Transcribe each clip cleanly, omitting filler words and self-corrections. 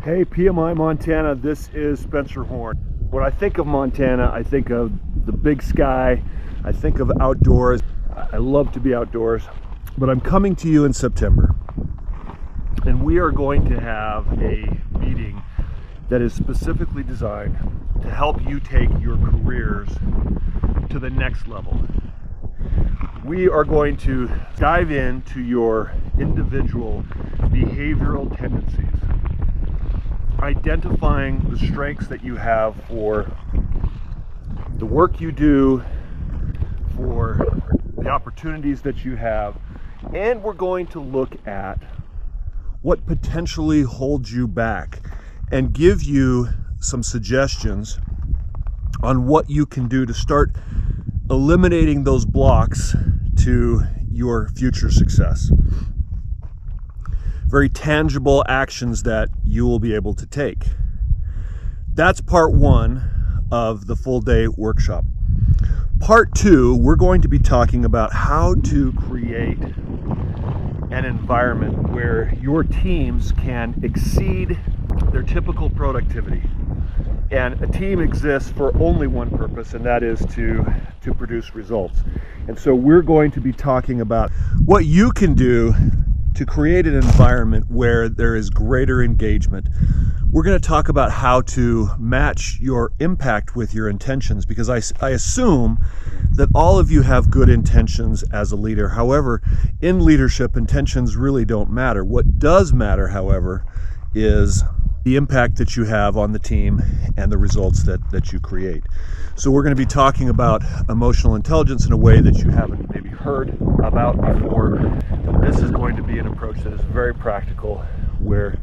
Hey, PMI Montana, this is Spencer Horn. When I think of Montana, I think of the big sky, I think of outdoors. I love to be outdoors, but I'm coming to you in September, and we are going to have a meeting that is specifically designed to help you take your careers to the next level. We are going to dive into your individual behavioral tendencies, identifying the strengths that you have for the work you do, for the opportunities that you have, and we're going to look at what potentially holds you back and give you some suggestions on what you can do to start eliminating those blocks to your future success. Very tangible actions that you will be able to take. That's part one of the full day workshop. Part two, we're going to be talking about how to create an environment where your teams can exceed their typical productivity. And a team exists for only one purpose, and that is to produce results. And so we're going to be talking about what you can do to create an environment where there is greater engagement. We're going to talk about how to match your impact with your intentions, because I assume that all of you have good intentions as a leader. However, in leadership, intentions really don't matter. What does matter, however, is the impact that you have on the team and the results that you create. So we're going to be talking about emotional intelligence in a way that you haven't maybe heard about before. This is going to be an approach that is very practical, where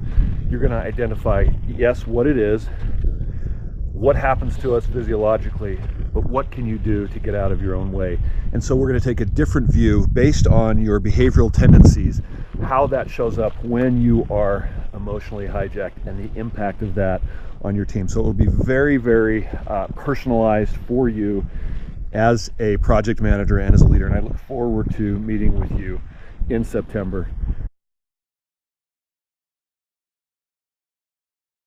you're going to identify, yes, what it is, what happens to us physiologically, but what can you do to get out of your own way? And so we're going to take a different view based on your behavioral tendencies, how that shows up when you are emotionally hijacked, and the impact of that on your team. So it will be very, very personalized for you as a project manager and as a leader. And I look forward to meeting with you in September.